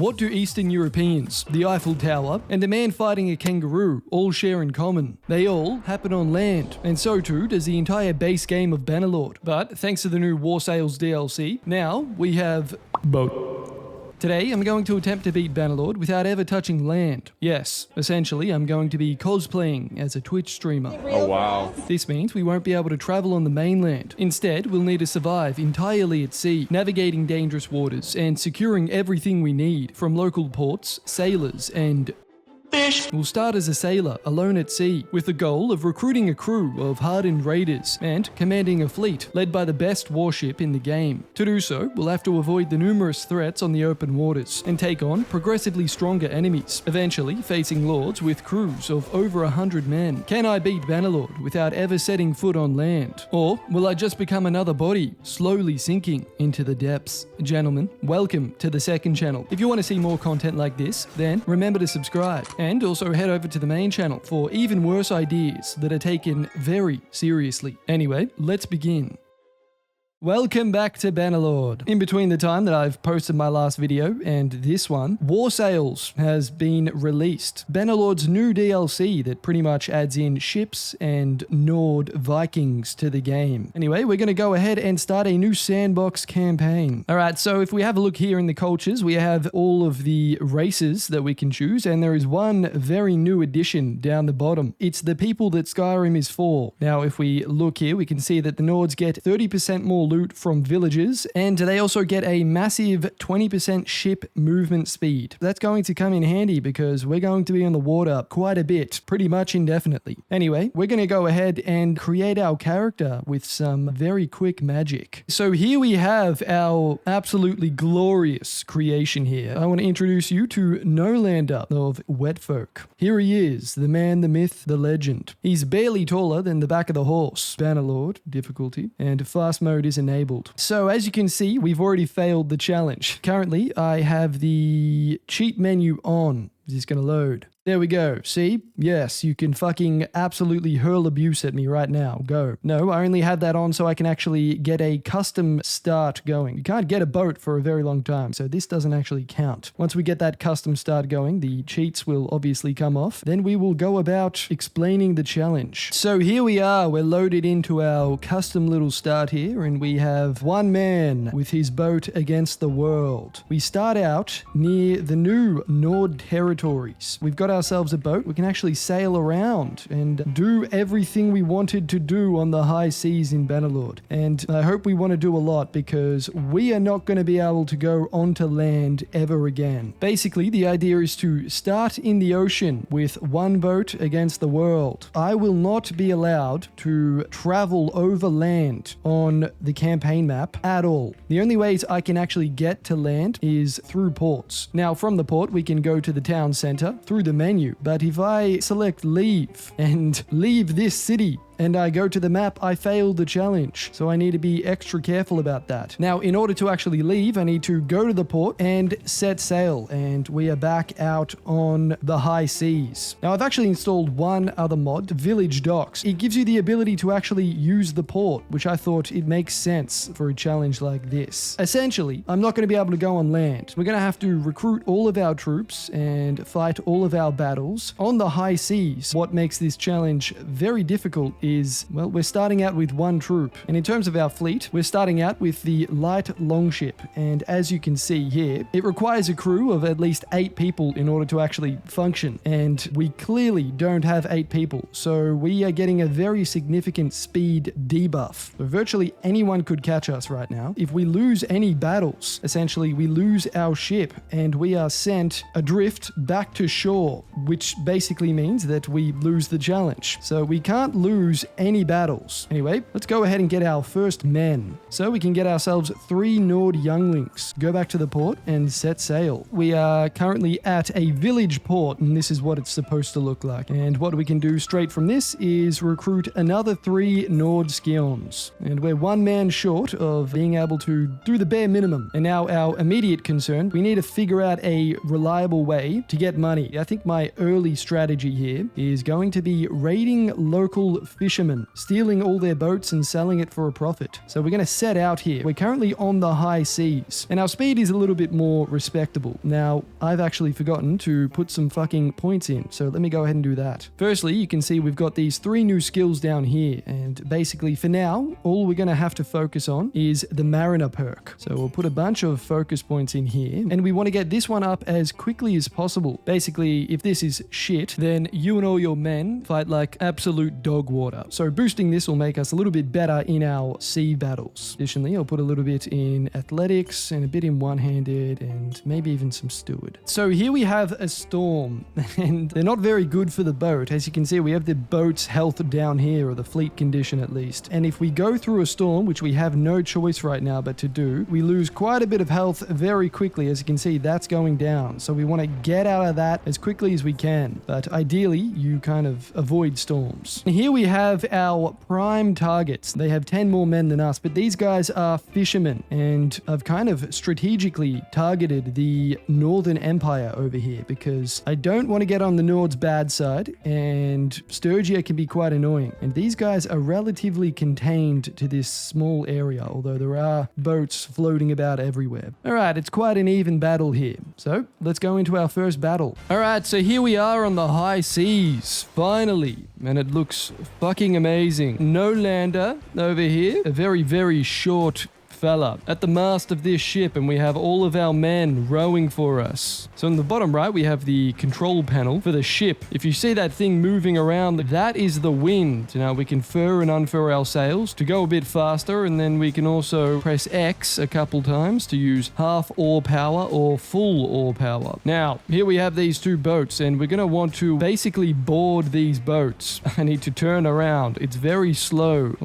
What do Eastern Europeans, the Eiffel Tower, and a man fighting a kangaroo all share in common? They all happen on land, and so too does the entire base game of Bannerlord. But thanks to the new War Sales DLC, now we have boat. Today, I'm going to attempt to beat Bannerlord without ever touching land. Yes, essentially, I'm going to be cosplaying as a Twitch streamer. Oh, wow. This means we won't be able to travel on the mainland. Instead, we'll need to survive entirely at sea, navigating dangerous waters and securing everything we need from local ports, sailors, and fish. We'll start as a sailor, alone at sea, with the goal of recruiting a crew of hardened raiders and commanding a fleet led by the best warship in the game. To do so, we'll have to avoid the numerous threats on the open waters and take on progressively stronger enemies, eventually facing lords with crews of over 100 men. Can I beat Bannerlord without ever setting foot on land? Or will I just become another body, slowly sinking into the depths? Gentlemen, welcome to the second channel. If you want to see more content like this, then remember to subscribe. And also head over to the main channel for even worse ideas that are taken very seriously. Anyway, let's begin. Welcome back to Bannerlord. In between the time that I've posted my last video and this one, War Sales has been released. Bannerlord's new DLC that pretty much adds in ships and Nord Vikings to the game. Anyway, we're going to go ahead and start a new sandbox campaign. Alright, so if we have a look here in the cultures, we have all of the races that we can choose, and there is one very new addition down the bottom. It's the people that Skyrim is for. Now, if we look here, we can see that the Nords get 30% more loot from villagers, and they also get a massive 20% ship movement speed. That's going to come in handy because we're going to be on the water quite a bit, pretty much indefinitely. Anyway, we're going to go ahead and create our character with some very quick magic. So here we have our absolutely glorious creation here. I want to introduce you to Nolander of Wetfolk. Here he is, the man, the myth, the legend. He's barely taller than the back of the horse. Bannerlord, difficulty, and fast mode is enabled. So as you can see, we've already failed the challenge. Currently, I have the cheat menu on. Is this going to load? There we go. See? Yes, you can fucking absolutely hurl abuse at me right now. Go. No, I only have that on so I can actually get a custom start going. You can't get a boat for a very long time, so this doesn't actually count. Once we get that custom start going, the cheats will obviously come off. Then we will go about explaining the challenge. So here we are. We're loaded into our custom little start here, and we have one man with his boat against the world. We start out near the new Nord territories. We've got ourselves a boat. We can actually sail around and do everything we wanted to do on the high seas in Bannerlord. And I hope we want to do a lot because we are not going to be able to go onto land ever again. Basically, the idea is to start in the ocean with one boat against the world. I will not be allowed to travel over land on the campaign map at all. The only ways I can actually get to land is through ports. Now, from the port, we can go to the town center through the menu, but if I select leave and leave this city and I go to the map, I failed the challenge. So I need to be extra careful about that. Now, in order to actually leave, I need to go to the port and set sail, and we are back out on the high seas. Now, I've actually installed one other mod, Village Docks. It gives you the ability to actually use the port, which I thought it makes sense for a challenge like this. Essentially, I'm not going to be able to go on land. We're going to have to recruit all of our troops and fight all of our battles on the high seas. What makes this challenge very difficult is, well, we're starting out with one troop. And in terms of our fleet, we're starting out with the light longship. And as you can see here, it requires a crew of at least 8 people in order to actually function. And we clearly don't have 8 people. So we are getting a very significant speed debuff. So virtually anyone could catch us right now. If we lose any battles, essentially we lose our ship and we are sent adrift back to shore, which basically means that we lose the challenge. So we can't lose any battles. Anyway, let's go ahead and get our first men. So we can get ourselves 3 Nord younglings. Go back to the port and set sail. We are currently at a village port, and this is what it's supposed to look like. And what we can do straight from this is recruit another 3 Nord Skions. And we're 1 man short of being able to do the bare minimum. And now our immediate concern, we need to figure out a reliable way to get money. I think my early strategy here is going to be raiding local fishermen, stealing all their boats and selling it for a profit. So we're going to set out here. We're currently on the high seas, and our speed is a little bit more respectable. Now, I've actually forgotten to put some fucking points in, so let me go ahead and do that. Firstly, you can see we've got these 3 new skills down here, and basically for now, all we're going to have to focus on is the mariner perk. So we'll put a bunch of focus points in here, and we want to get this one up as quickly as possible. Basically, if this is shit, then you and all your men fight like absolute dog water. So boosting this will make us a little bit better in our sea battles. Additionally, I'll put a little bit in athletics and a bit in one-handed and maybe even some steward. So here we have a storm, and they're not very good for the boat. As you can see, we have the boat's health down here, or the fleet condition at least. And if we go through a storm, which we have no choice right now but to do, we lose quite a bit of health very quickly. As you can see, that's going down. So we want to get out of that as quickly as we can. But ideally, you kind of avoid storms. And here we have our prime targets. They have 10 more men than us, but these guys are fishermen, and I've kind of strategically targeted the Northern Empire over here because I don't want to get on the Nord's bad side, and Sturgia can be quite annoying. And these guys are relatively contained to this small area, although there are boats floating about everywhere. Alright, it's quite an even battle here. So let's go into our first battle. Alright, so here we are on the high seas, finally. And it looks fucking amazing. No lander over here. A very, very short fella at the mast of this ship, and we have all of our men rowing for us. So in the bottom right, we have the control panel for the ship. If you see that thing moving around, that is the wind. Now we can furl and unfurl our sails to go a bit faster, and then we can also press X a couple times to use half oar power or full oar power. Now, here we have these 2 boats, and we're going to want to basically board these boats. I need to turn around. It's very slow.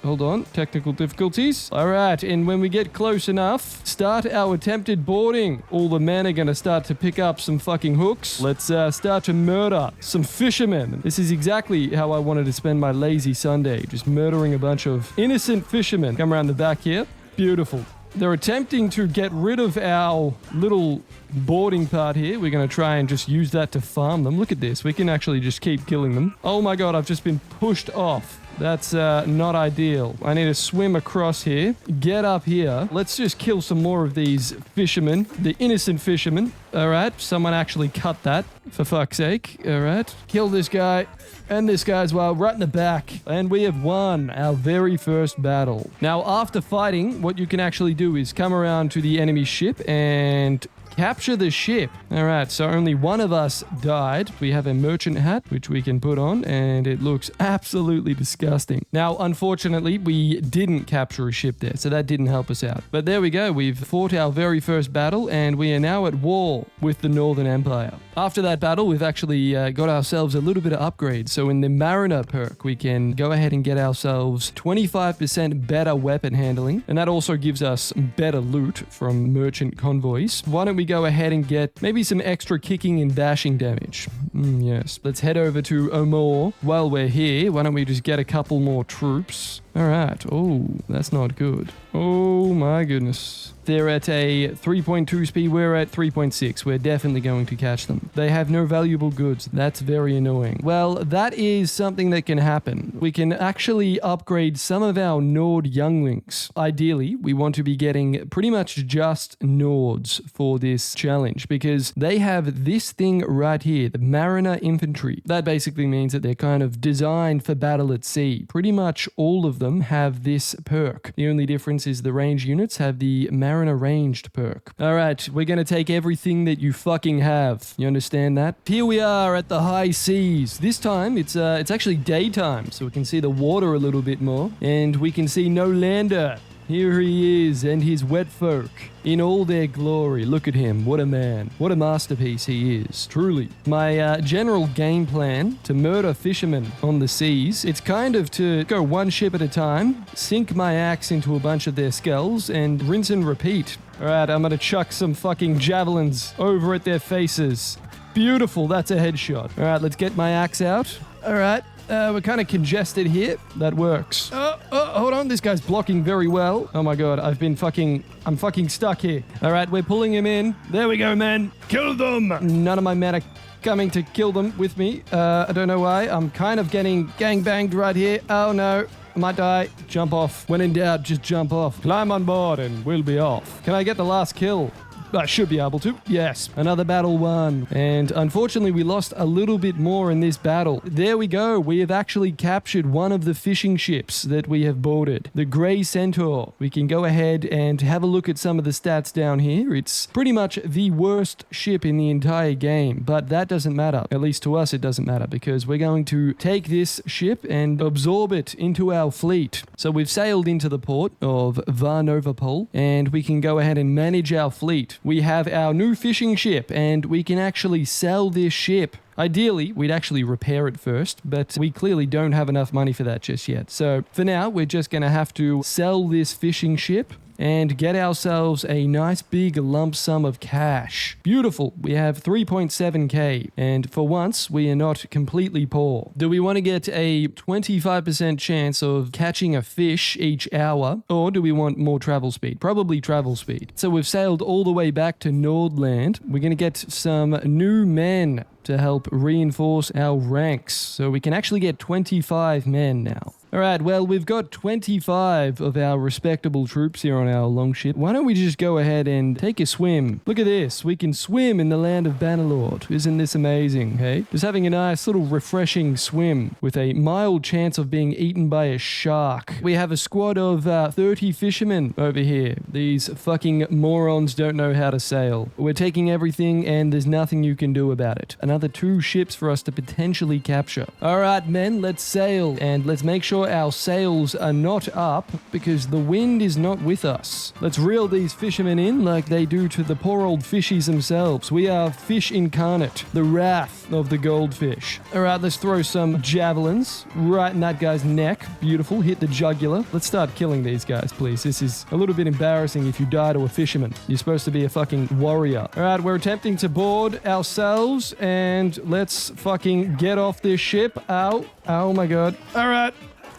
Hold on, technical difficulties. All right, and when we get close enough, start our attempted boarding. All the men are going to start to pick up some fucking hooks. Let's start to murder some fishermen. This is exactly how I wanted to spend my lazy Sunday, just murdering a bunch of innocent fishermen. Come around the back here. Beautiful. They're attempting to get rid of our little boarding part here. We're going to try and just use that to farm them. Look at this. We can actually just keep killing them. Oh my god, I've just been pushed off. That's not ideal. I need to swim across here. Get up here. Let's just kill some more of these fishermen. The innocent fishermen. Alright, someone actually cut that. For fuck's sake. Alright. Kill this guy. And this guy as well, right in the back. And we have won our very first battle. Now, after fighting, what you can actually do is come around to the enemy ship and capture the ship. All right, so only one of us died. We have a merchant hat, which we can put on, and it looks absolutely disgusting. Now, unfortunately, we didn't capture a ship there, so that didn't help us out. But there we go. We've fought our very first battle, and we are now at war with the Northern Empire. After that battle, we've actually got ourselves a little bit of upgrade. So in the Mariner perk, we can go ahead and get ourselves 25% better weapon handling, and that also gives us better loot from merchant convoys. Why don't we go ahead and get maybe some extra kicking and bashing damage? Yes. Let's head over to Omor. While we're here, why don't we just get a couple more troops? All right. Oh, that's not good. Oh my goodness. They're at a 3.2 speed. We're at 3.6. We're definitely going to catch them. They have no valuable goods. That's very annoying. Well, that is something that can happen. We can actually upgrade some of our Nord younglings. Ideally, we want to be getting pretty much just Nords for this challenge because they have this thing right here, the Mariner Infantry. That basically means that they're kind of designed for battle at sea. Pretty much all of them have this perk. The only difference is the range units have the Mariner Ranged perk. All right, we're going to take everything that you fucking have. You understand that? Here we are at the high seas. This time, it's actually daytime, so we can see the water a little bit more. And we can see no lander. Here he is and his wet folk in all their glory. Look at him. What a man. What a masterpiece he is. Truly. My general game plan to murder fishermen on the seas, it's kind of to go one ship at a time, sink my axe into a bunch of their skulls, and rinse and repeat. All right, I'm going to chuck some fucking javelins over at their faces. Beautiful. That's a headshot. All right, let's get my axe out. All right. We're kind of congested here. That works. Hold on. This guy's blocking very well. Oh my god. I'm fucking stuck here. All right, we're pulling him in. There we go, man. Kill them. None of my men are coming to kill them with me. I don't know why. I'm kind of getting gangbanged right here. Oh no. I might die. Jump off. When in doubt, just jump off. Climb on board and we'll be off. Can I get the last kill? I should be able to. Yes. Another battle won. And unfortunately, we lost a little bit more in this battle. There we go. We have actually captured one of the fishing ships that we have boarded. The Grey Centaur. We can go ahead and have a look at some of the stats down here. It's pretty much the worst ship in the entire game. But that doesn't matter. At least to us, it doesn't matter. Because we're going to take this ship and absorb it into our fleet. So we've sailed into the port of Varnovopol. And we can go ahead and manage our fleet. We have our new fishing ship, and we can actually sell this ship. Ideally, we'd actually repair it first, but we clearly don't have enough money for that just yet. So for now, we're just going to have to sell this fishing ship and get ourselves a nice big lump sum of cash. Beautiful. We have 3.7k, and for once, we are not completely poor. Do we want to get a 25% chance of catching a fish each hour, or do we want more travel speed? Probably travel speed. So we've sailed all the way back to Nordland. We're going to get some new men to help reinforce our ranks, so we can actually get 25 men now. Alright, well, we've got 25 of our respectable troops here on our longship. Why don't we just go ahead and take a swim? Look at this. We can swim in the land of Bannerlord. Isn't this amazing, hey? Just having a nice little refreshing swim with a mild chance of being eaten by a shark. We have a squad of 30 fishermen over here. These fucking morons don't know how to sail. We're taking everything and there's nothing you can do about it. Another 2 ships for us to potentially capture. Alright, men, let's sail and let's make sure our sails are not up because the wind is not with us. Let's reel these fishermen in like they do to the poor old fishies themselves. We are fish incarnate, the wrath of the goldfish. Alright, let's throw some javelins right in that guy's neck. Beautiful, hit the jugular. Let's start killing these guys, please. This is a little bit embarrassing if you die to a fisherman. You're supposed to be a fucking warrior. Alright, we're attempting to board ourselves and let's fucking get off this ship. Ow. Oh my god.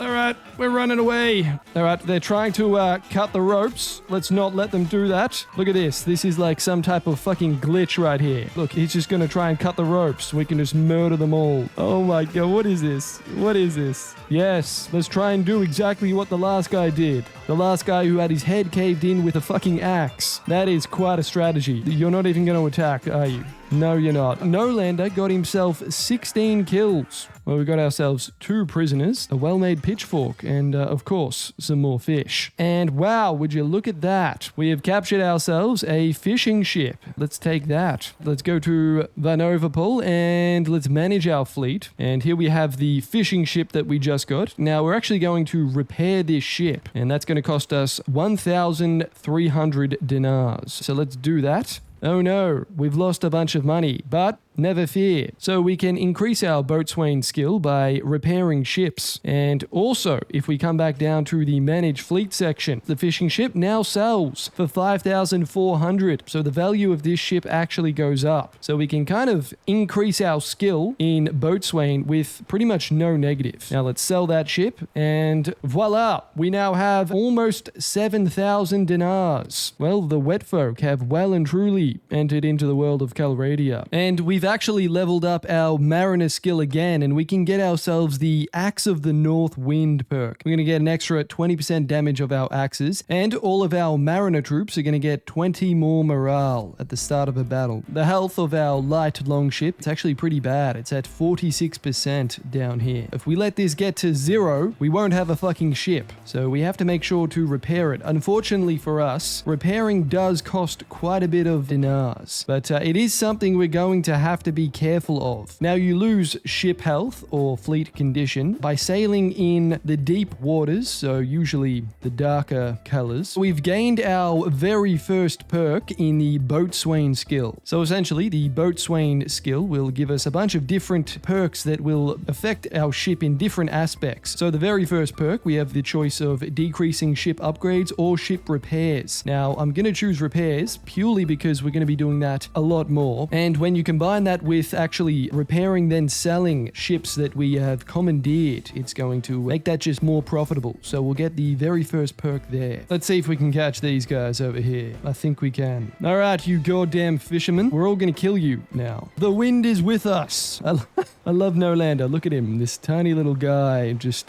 Alright, we're running away. Alright, they're trying to cut the ropes. Let's not let them do that. Look at this. This is like some type of fucking glitch right here. Look, he's just gonna try and cut the ropes. We can just murder them all. Oh my god, what is this? What is this? Yes, let's try and do exactly what the last guy did. The last guy who had his head caved in with a fucking axe. That is quite a strategy. You're not even gonna attack, are you? No, you're not. Nolander got himself 16 kills. Well, we got ourselves 2 prisoners, a well-made pitchfork, and, of course, some more fish. And wow, would you look at that? We have captured ourselves a fishing ship. Let's take that. Let's go to Varnovopol and let's manage our fleet. And here we have the fishing ship that we just got. Now, we're actually going to repair this ship, and that's going to cost us 1,300 dinars. So let's do that. Oh no, we've lost a bunch of money, but never fear. So we can increase our boatswain skill by repairing ships. And also, if we come back down to the manage fleet section, the fishing ship now sells for 5,400. So the value of this ship actually goes up. So we can kind of increase our skill in boatswain with pretty much no negative. Now let's sell that ship and voila, we now have almost 7,000 dinars. Well, the wet folk have well and truly entered into the world of Calradia. And we've actually leveled up our mariner skill again, and we can get ourselves the Axe of the North Wind perk. We're going to get an extra 20% damage of our axes, and all of our mariner troops are going to get 20 more morale at the start of a battle. The health of our light longship, it's actually pretty bad. It's at 46% down here. If we let this get to 0, we won't have a fucking ship. So we have to make sure to repair it. Unfortunately for us, repairing does cost quite a bit of dinars, but it is something we're going to have to be careful of. Now, you lose ship health or fleet condition by sailing in the deep waters, so usually the darker colors. We've gained our very first perk in the boatswain skill. So essentially, the boatswain skill will give us a bunch of different perks that will affect our ship in different aspects. So the very first perk, we have the choice of decreasing ship upgrades or ship repairs. Now, I'm going to choose repairs purely because we're going to be doing that a lot more. And when you combine combine that with actually repairing then selling ships that we have commandeered, it's going to make that just more profitable. So we'll get the very first perk there. Let's see if we can catch these guys over here. I think we can. All right, you goddamn fishermen. We're all going to kill you now. The wind is with us. I love Nolander. Look at him. This tiny little guy just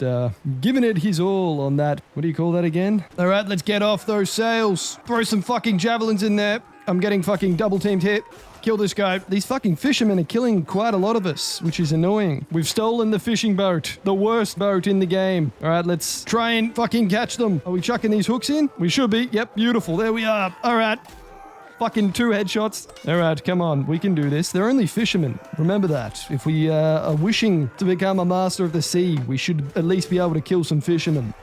giving it his all on that. What do you call that again? All right, let's get off those sails. Throw some fucking javelins in there. I'm getting fucking double teamed here. Kill this guy. These fucking fishermen are killing quite a lot of us, which is annoying. We've stolen the fishing boat. The worst boat in the game. All right, let's try and fucking catch them. Are we chucking these hooks in? We should be. Yep, beautiful. There we are. All right. Fucking 2 headshots. All right, come on. We can do this. They're only fishermen. Remember that. If we are wishing to become a master of the sea, we should at least be able to kill some fishermen.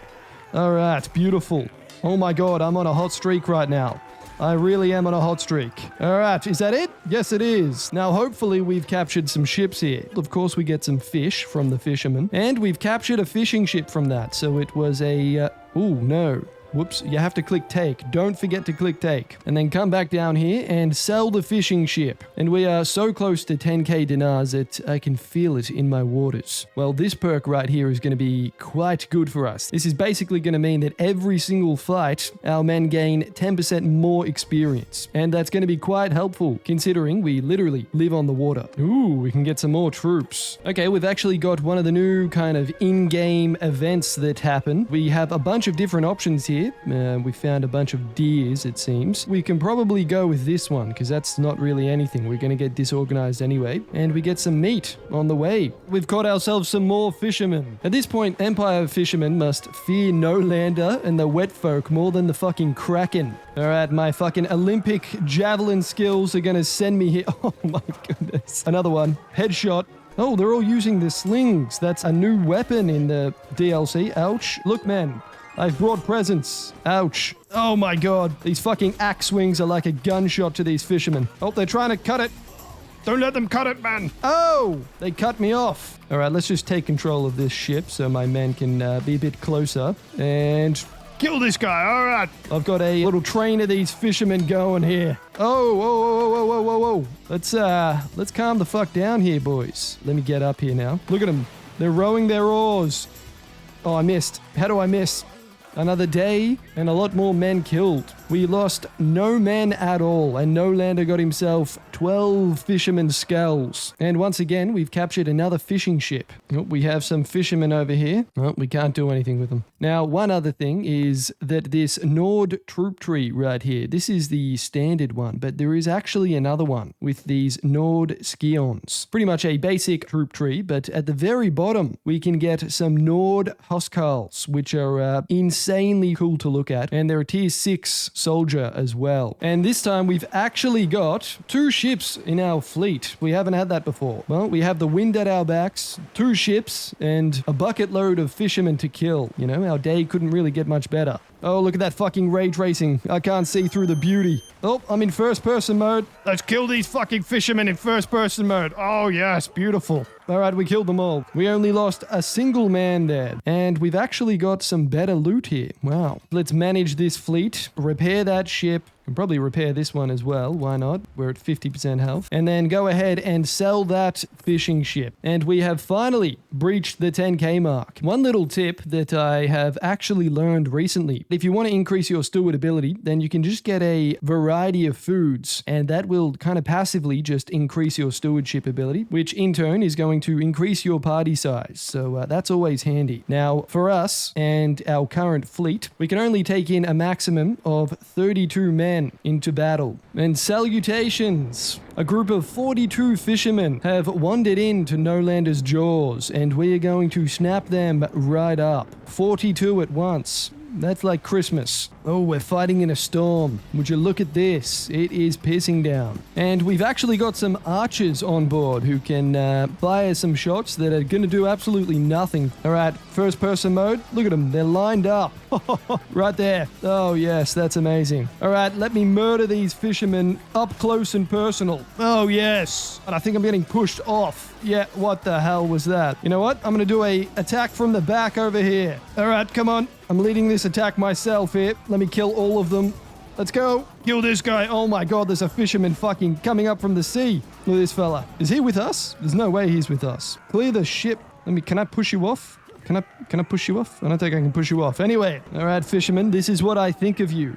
All right, beautiful. Oh my god, I'm on a hot streak right now. I really am on a hot streak. All right, is that it? Yes, it is. Now, hopefully, we've captured some ships here. Of course, we get some fish from the fishermen. And we've captured a fishing ship from that. So it was a... oh, no. Whoops, you have to click take. Don't forget to click take. And then come back down here and sell the fishing ship. And we are so close to 10k dinars that I can feel it in my waters. Well, this perk right here is going to be quite good for us. This is basically going to mean that every single fight, our men gain 10% more experience. And that's going to be quite helpful, considering we literally live on the water. Ooh, we can get some more troops. Okay, we've actually got one of the new kind of in-game events that happen. We have a bunch of different options here. We found a bunch of deers, it seems. We can probably go with this one, because that's not really anything. We're going to get disorganized anyway. And we get some meat on the way. We've caught ourselves some more fishermen. At this point, Empire fishermen must fear Nolander and the wet folk more than the fucking Kraken. All right, my fucking Olympic javelin skills are going to send me here. Oh my goodness. Another one. Headshot. Oh, they're all using the slings. That's a new weapon in the DLC. Ouch. Look, man. I've brought presents. Ouch. Oh my god. These fucking axe swings are like a gunshot to these fishermen. Oh, they're trying to cut it. Don't let them cut it, man. Oh, they cut me off. All right, let's just take control of this ship so my men can be a bit closer. And kill this guy. All right. I've got a little train of these fishermen going here. Oh, whoa, whoa, whoa, whoa, whoa, whoa. Let's calm the fuck down here, boys. Let me get up here now. Look at them. They're rowing their oars. Oh, I missed. How do I miss? Another day and a lot more men killed. We lost no men at all, and Nolander got himself 12 fishermen skulls. And once again, we've captured another fishing ship. Oh, we have some fishermen over here. Oh, we can't do anything with them. Now, one other thing is that this Nord troop tree right here, this is the standard one, but there is actually another one with these Nord scions. Pretty much a basic troop tree, but at the very bottom, we can get some Nord huskarls, which are insanely cool to look at, and they're a tier 6 soldier as well. And this time we've actually got 2 ships in our fleet. We haven't had that before. Well, we have the wind at our backs, 2 ships, and a bucket load of fishermen to kill. You know, our day couldn't really get much better. Oh, look at that fucking ray tracing. I can't see through the beauty. Oh, I'm in first person mode. Let's kill these fucking fishermen in first person mode. Oh, yes, beautiful. All right, we killed them all. We only lost a single man there. And we've actually got some better loot here. Wow. Let's manage this fleet, repair that ship, and probably repair this one as well. Why not? We're at 50% health. And then go ahead and sell that fishing ship. And we have finally breached the 10k mark. One little tip that I have actually learned recently. If you want to increase your steward ability, then you can just get a variety of foods. And that will kind of passively just increase your stewardship ability, which in turn is going to increase your party size. So that's always handy. Now, for us and our current fleet, we can only take in a maximum of 32 men into battle. And salutations! A group of 42 fishermen have wandered into Nolander's jaws, and we are going to snap them right up. 42 at once. That's like Christmas. Oh, we're fighting in a storm. Would you look at this? It is pissing down. And we've actually got some archers on board who can fire some shots that are going to do absolutely nothing. All right, first person mode. Look at them. They're lined up. Right there. Oh, yes, that's amazing. All right, let me murder these fishermen up close and personal. Oh, yes. And I think I'm getting pushed off. Yeah, what the hell was that? You know what? I'm going to do a attack from the back over here. All right, come on. I'm leading this attack myself here. Let me kill all of them. Let's go. Kill this guy. Oh my god, there's a fisherman fucking coming up from the sea. Look at this fella. Is he with us? There's no way he's with us. Clear the ship. Can I push you off? Can I push you off? I don't think I can push you off. Anyway, all right, fisherman, this is what I think of you.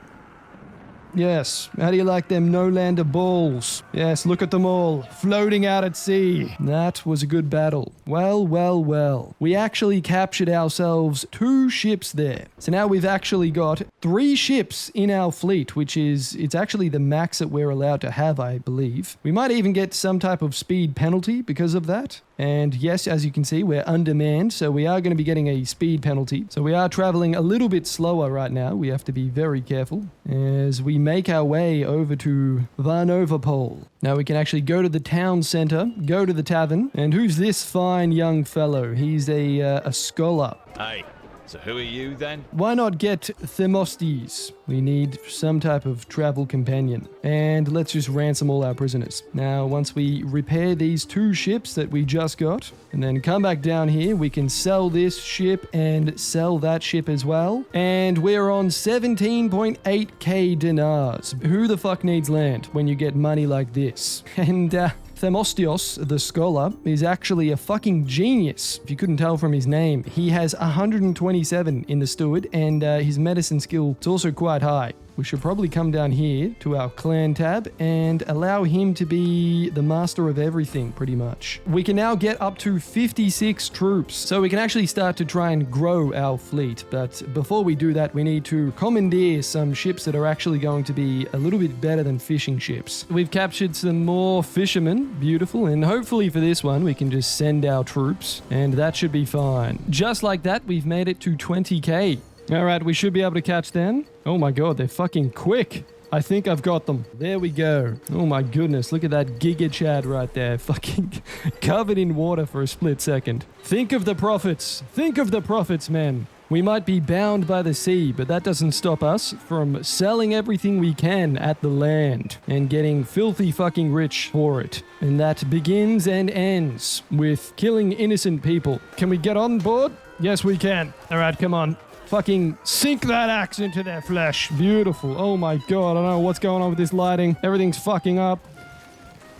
Yes. How do you like them no-lander balls? Yes, look at them all, floating out at sea. That was a good battle. Well, well, well. We actually captured ourselves 2 ships there. So now we've actually got 3 ships in our fleet, which is, it's actually the max that we're allowed to have, I believe. We might even get some type of speed penalty because of that. And yes, as you can see, we're undermanned, so we are going to be getting a speed penalty. So we are traveling a little bit slower right now. We have to be very careful as we make our way over to Varnovopol. Now we can actually go to the town center, go to the tavern, and who's this fine young fellow? He's a scholar. Hey, so who are you then? Why not get Themostes? We need some type of travel companion. And let's just ransom all our prisoners. Now, once we repair these 2 ships that we just got, and then come back down here, we can sell this ship and sell that ship as well. And we're on 17.8k dinars. Who the fuck needs land when you get money like this? And, Themostheos, the scholar, is actually a fucking genius, if you couldn't tell from his name. He has 127 in the steward, and his medicine skill is also quite high. We should probably come down here to our clan tab and allow him to be the master of everything, pretty much. We can now get up to 56 troops, so we can actually start to try and grow our fleet. But before we do that, we need to commandeer some ships that are actually going to be a little bit better than fishing ships. We've captured some more fishermen, beautiful, and hopefully for this one, we can just send our troops, and that should be fine. Just like that, we've made it to 20k. Alright, we should be able to catch them. Oh my god, they're fucking quick. I think I've got them. There we go. Oh my goodness, look at that Giga Chad right there. Fucking covered in water for a split second. Think of the profits. Think of the profits, man. We might be bound by the sea, but that doesn't stop us from selling everything we can at the land and getting filthy fucking rich for it. And that begins and ends with killing innocent people. Can we get on board? Yes, we can. Alright, come on. Fucking sink that axe into their flesh. Beautiful. Oh my god, I don't know what's going on with this lighting. Everything's fucking up.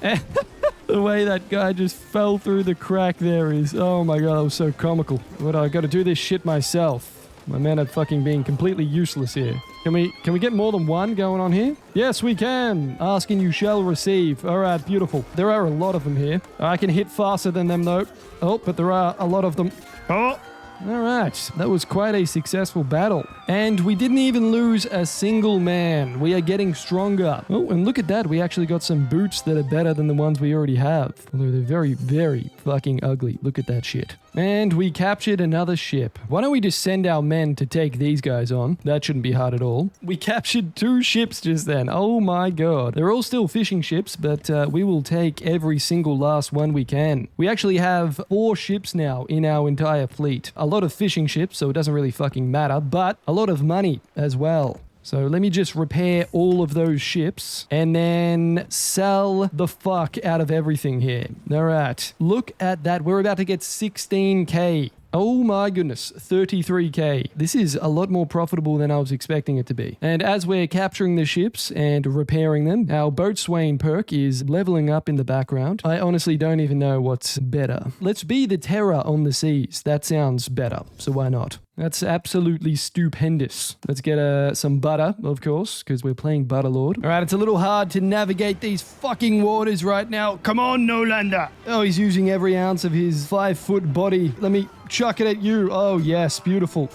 The way that guy just fell through the crack there is... Oh my god, that was so comical. What, I gotta do this shit myself. My man are fucking being completely useless here. Can we get more than one going on here? Yes, we can. Ask and you shall receive. Alright, beautiful. There are a lot of them here. I can hit faster than them though. Oh, but there are a lot of them. Oh! Alright, that was quite a successful battle. And we didn't even lose a single man. We are getting stronger. Oh, and look at that. We actually got some boots that are better than the ones we already have. Although they're very, very fucking ugly. Look at that shit. And we captured another ship. Why don't we just send our men to take these guys on? That shouldn't be hard at all. We captured 2 ships just then. Oh my god. They're all still fishing ships, but we will take every single last one we can. We actually have 4 ships now in our entire fleet. A lot of fishing ships, so it doesn't really fucking matter, but a lot of money as well. So let me just repair all of those ships and then sell the fuck out of everything here. All right. Look at that. We're about to get 16k. Oh my goodness, 33k. This is a lot more profitable than I was expecting it to be. And as we're capturing the ships and repairing them, our boatswain perk is leveling up in the background. I honestly don't even know what's better. Let's be the terror on the seas. That sounds better, so why not? That's absolutely stupendous. Let's get some butter, of course, because we're playing Bannerlord. All right, it's a little hard to navigate these fucking waters right now. Come on, no-lander. Oh, he's using every ounce of his 5-foot body. Let me chuck it at you. Oh, yes, beautiful.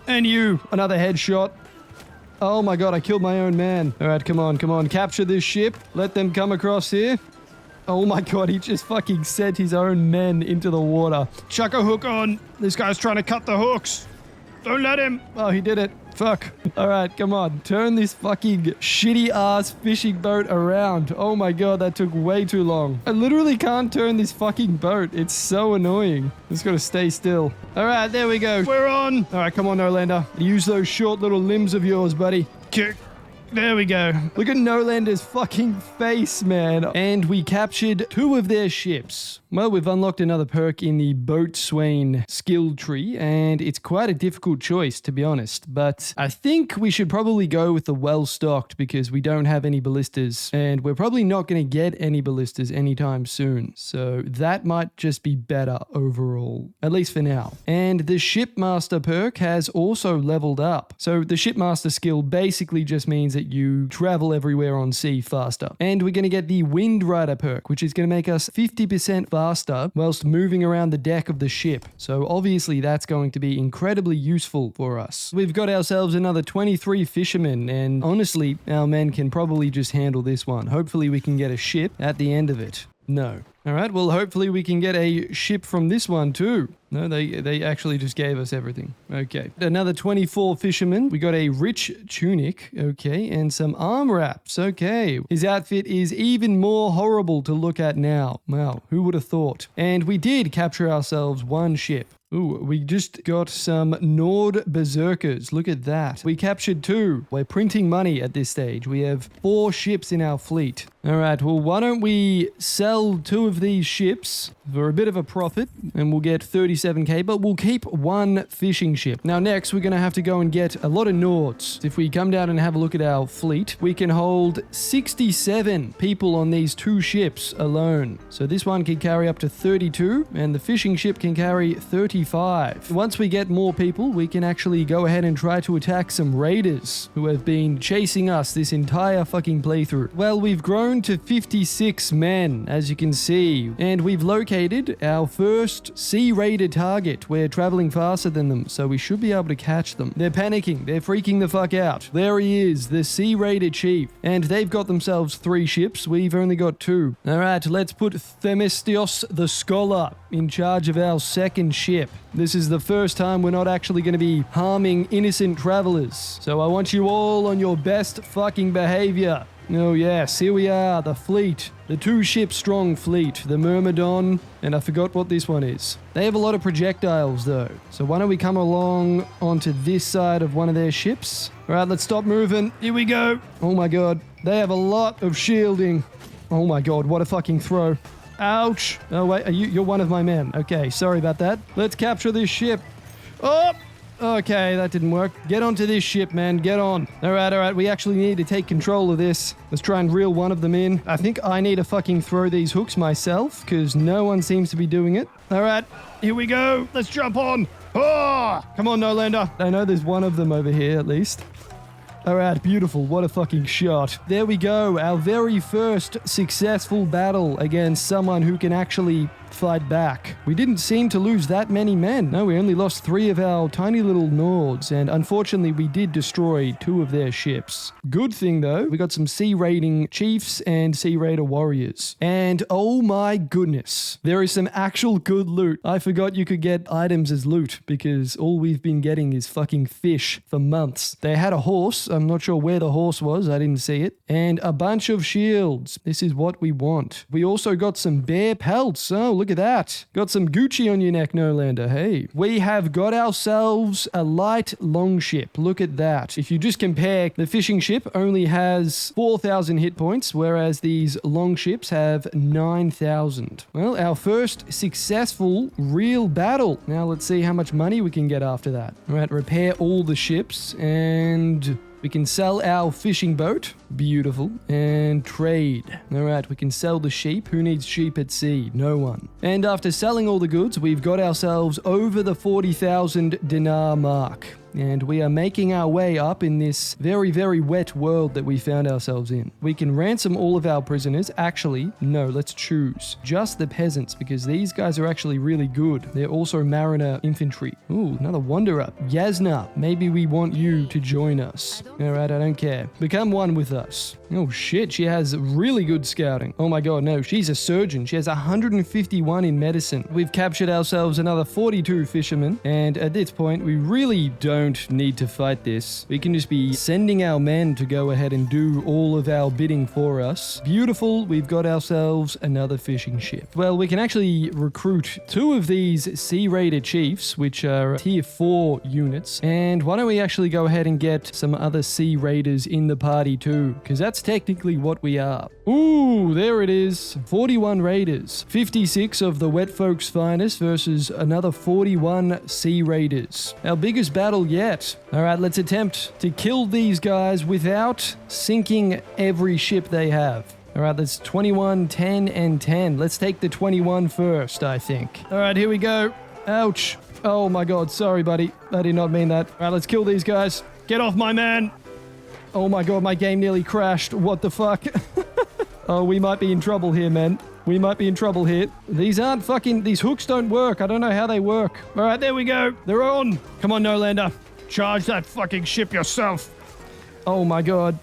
And you, another headshot. Oh my god, I killed my own man. All right, come on, come on. Capture this ship. Let them come across here. Oh my god, he just fucking sent his own men into the water. Chuck a hook on. This guy's trying to cut the hooks. Don't let him. Oh, he did it. Fuck. All right, come on. Turn this fucking shitty-ass fishing boat around. Oh my god, that took way too long. I literally can't turn this fucking boat. It's so annoying. Just gotta stay still. All right, there we go. We're on. All right, come on, no-lander. Use those short little limbs of yours, buddy. Kick. There we go. Look at Nolander's fucking face, man. And we captured 2 of their ships. Well, we've unlocked another perk in the boatswain skill tree, and it's quite a difficult choice, to be honest. But I think we should probably go with the well-stocked because we don't have any ballistas, and we're probably not going to get any ballistas anytime soon. So that might just be better overall, at least for now. And the shipmaster perk has also leveled up. So the shipmaster skill basically just means that you travel everywhere on sea faster. And we're going to get the wind rider perk, which is going to make us 50% faster whilst moving around the deck of the ship. So obviously that's going to be incredibly useful for us. We've got ourselves another 23 fishermen, and honestly, our men can probably just handle this one. Hopefully we can get a ship at the end of it. No. Alright, well hopefully we can get a ship from this one too. No, they actually just gave us everything. Okay. Another 24 fishermen. We got a rich tunic, okay, and some arm wraps, okay. His outfit is even more horrible to look at now. Wow, who would have thought? And we did capture ourselves 1 ship. Ooh, we just got some Nord Berserkers. Look at that. We captured 2. We're printing money at this stage. We have 4 ships in our fleet. All right, well, why don't we sell 2 of these ships for a bit of a profit, and we'll get 37k, but we'll keep 1 fishing ship. Now, next, we're going to have to go and get a lot of Nords. If we come down and have a look at our fleet, we can hold 67 people on these 2 ships alone. So this one can carry up to 32, and the fishing ship can carry 35. Once we get more people, we can actually go ahead and try to attack some raiders who have been chasing us this entire fucking playthrough. Well, we've grown to 56 men, as you can see, and we've located our first sea raider target. We're traveling faster than them, so we should be able to catch them. They're panicking. They're freaking the fuck out. There he is, the sea raider chief, and they've got themselves 3 ships. We've only got 2. All right, let's put Themestios the Scholar in charge of our 2nd ship. This is the first time we're not actually going to be harming innocent travelers, so I want you all on your best fucking behavior. Oh yes, here we are, the fleet. The 2-ship strong fleet, the Myrmidon, and I forgot what this one is. They have a lot of projectiles though, so why don't we come along onto this side of one of their ships? Alright, let's stop moving. Here we go. Oh my god, they have a lot of shielding. Oh my god, what a fucking throw. Ouch. Oh wait, you're one of my men. Okay, sorry about that. Let's capture this ship. Oh! Okay, that didn't work. Get onto this ship, man. Get on. All right. We actually need to take control of this. Let's try and reel one of them in. I think I need to fucking throw these hooks myself because no one seems to be doing it. All right, here we go. Let's jump on. Oh! Come on, Nolander. I know there's one of them over here at least. All right, beautiful. What a fucking shot. There we go. Our very first successful battle against someone who can actually fight back. We didn't seem to lose that many men. No, we only lost 3 of our tiny little Nords, and unfortunately we did destroy 2 of their ships. Good thing though, we got some sea raiding chiefs and sea raider warriors. And oh my goodness, there is some actual good loot. I forgot you could get items as loot because all we've been getting is fucking fish for months. They had a horse. I'm not sure where the horse was. I didn't see it. And a bunch of shields. This is what we want. We also got some bear pelts. Oh, look at that. Got some Gucci on your neck, Nolander. Hey. We have got ourselves a light longship. Look at that. If you just compare, the fishing ship only has 4,000 hit points, whereas these longships have 9,000. Well, our first successful real battle. Now let's see how much money we can get after that. All right, repair all the ships and we can sell our fishing boat. Beautiful. And trade. Alright, we can sell the sheep. Who needs sheep at sea? No one. And after selling all the goods, we've got ourselves over the 40,000 dinar mark. And we are making our way up in this very, very wet world that we found ourselves in. We can ransom all of our prisoners. Actually, no, let's choose just the peasants because these guys are actually really good. They're also mariner infantry. Ooh, another wanderer. Yasna, maybe we want you to join us. Alright, I don't care. Become one with us. Oh shit, she has really good scouting. Oh my god, no, she's a surgeon. She has 151 in medicine. We've captured ourselves another 42 fishermen. And at this point, we really don't don't need to fight this. We can just be sending our men to go ahead and do all of our bidding for us. Beautiful, we've got ourselves another fishing ship. Well, we can actually recruit 2 of these Sea Raider chiefs, which are tier 4 units. And why don't we actually go ahead and get some other Sea Raiders in the party too, because that's technically what we are. Ooh, there it is. 41 Raiders. 56 of the wet folks' finest versus another 41 Sea Raiders. Our biggest battle yet. Alright, let's attempt to kill these guys without sinking every ship they have. Alright, that's 21, 10, and 10. Let's take the 21 first, I think. Alright, here we go. Ouch. Oh my god, sorry buddy. I did not mean that. Alright, let's kill these guys. Get off my man. Oh my god, my game nearly crashed. What the fuck? Oh, we might be in trouble here, man. We might be in trouble here. These hooks don't work. I don't know how they work. All right, there we go. They're on. Come on, No-Lander. Charge that fucking ship yourself. Oh my god.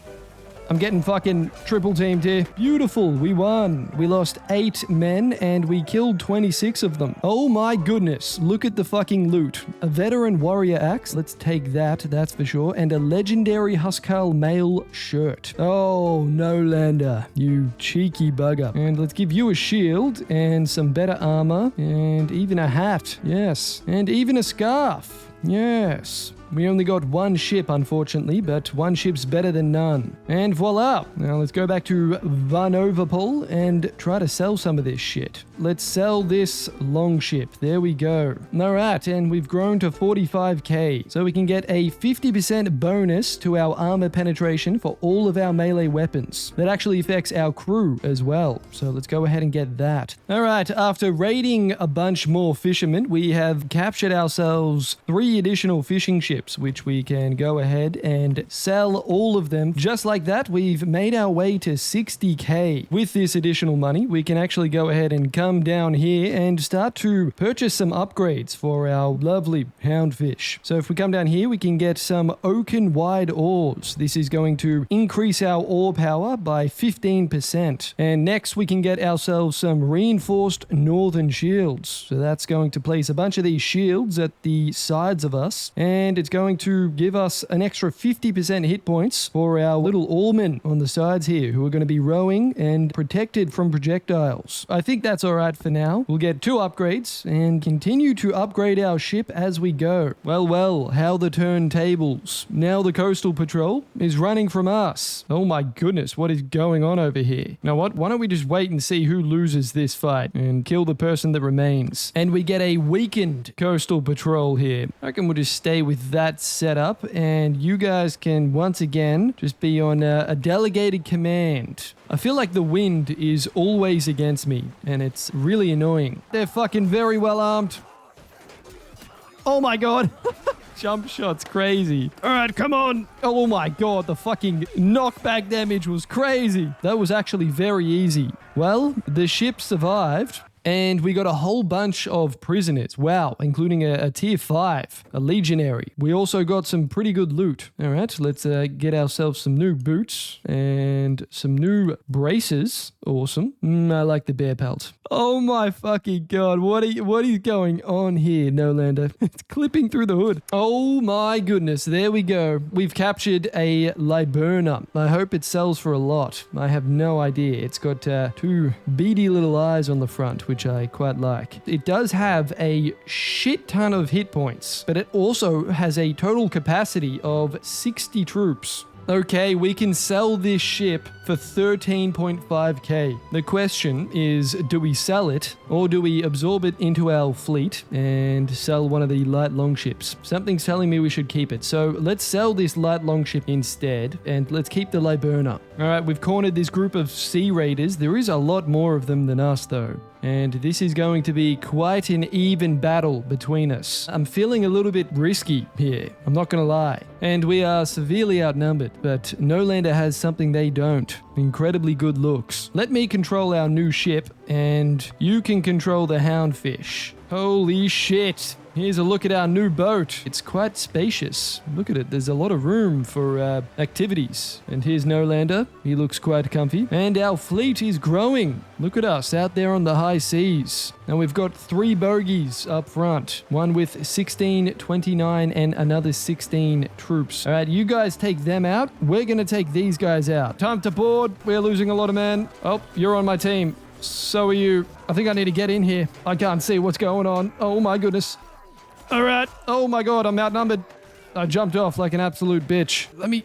I'm getting fucking triple teamed here. Beautiful. We won. We lost 8 men and we killed 26 of them. Oh my goodness. Look at the fucking loot. A veteran warrior axe. Let's take that. That's for sure. And a legendary Huskarl mail shirt. Oh, No-Lander. You cheeky bugger. And let's give you a shield and some better armor and even a hat. Yes. And even a scarf. Yes. We only got 1 ship, unfortunately, but 1 ship's better than none. And voila! Now let's go back to Varnovopol and try to sell some of this shit. Let's sell this longship. There we go. Alright, and we've grown to 45k. So we can get a 50% bonus to our armor penetration for all of our melee weapons. That actually affects our crew as well. So let's go ahead and get that. Alright, after raiding a bunch more fishermen, we have captured ourselves 3 additional fishing ships, which we can go ahead and sell all of them. Just like that, we've made our way to 60k. With this additional money, we can actually go ahead and come down here and start to purchase some upgrades for our lovely houndfish. So if we come down here, we can get some oaken wide oars. This is going to increase our oar power by 15%. And next, we can get ourselves some reinforced northern shields. So that's going to place a bunch of these shields at the sides of us, and it's going to give us an extra 50% hit points for our little oarmen on the sides here who are going to be rowing and protected from projectiles. I think that's alright for now. We'll get 2 upgrades and continue to upgrade our ship as we go. Well, how the turntables. Now the coastal patrol is running from us. Oh my goodness, what is going on over here? Now what? Why don't we just wait and see who loses this fight and kill the person that remains? And we get a weakened coastal patrol here. I reckon we'll just stay with that setup, and you guys can once again just be on a delegated command. I feel like the wind is always against me, and it's really annoying. They're fucking very well armed. Oh my god. Jump shot's crazy. All right, come on. Oh my god, the fucking knockback damage was crazy. That was actually very easy. Well, the ship survived. And we got a whole bunch of prisoners. Wow, including a tier 5, a legionary. We also got some pretty good loot. All right, let's get ourselves some new boots and some new braces. Awesome. I like the bear pelt. Oh my fucking god, what is going on here, No-Lander? It's clipping through the hood. Oh my goodness, there we go. We've captured a Liburna. I hope it sells for a lot. I have no idea. It's got 2 beady little eyes on the front, which I quite like. It does have a shit ton of hit points, but it also has a total capacity of 60 troops. Okay, we can sell this ship for 13.5k. The question is, do we sell it or do we absorb it into our fleet and sell one of the light longships? Something's telling me we should keep it. So let's sell this light longship instead and let's keep the Liburna. All right, we've cornered this group of Sea Raiders. There is a lot more of them than us though. And this is going to be quite an even battle between us. I'm feeling a little bit risky here, I'm not gonna lie. And we are severely outnumbered, but No-Lander has something they don't. Incredibly good looks. Let me control our new ship, and you can control the houndfish. Holy shit. Here's a look at our new boat. It's quite spacious. Look at it. There's a lot of room for activities. And here's Nolander. He looks quite comfy. And our fleet is growing. Look at us out there on the high seas. And we've got 3 bogies up front. One with 16, 29, and another 16 troops. All right, you guys take them out. We're going to take these guys out. Time to board. We're losing a lot of men. Oh, you're on my team. So are you. I think I need to get in here. I can't see what's going on. Oh my goodness. All right. Oh my god, I'm outnumbered. I jumped off like an absolute bitch. Let me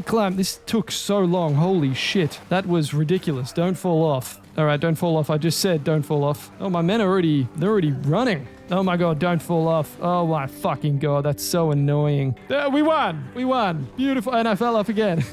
climb. This took so long. Holy shit. That was ridiculous. Don't fall off. All right, don't fall off. I just said don't fall off. Oh, my men are they're already running. Oh my god, don't fall off. Oh my fucking god, that's so annoying. We won! We won! Beautiful, and I fell off again.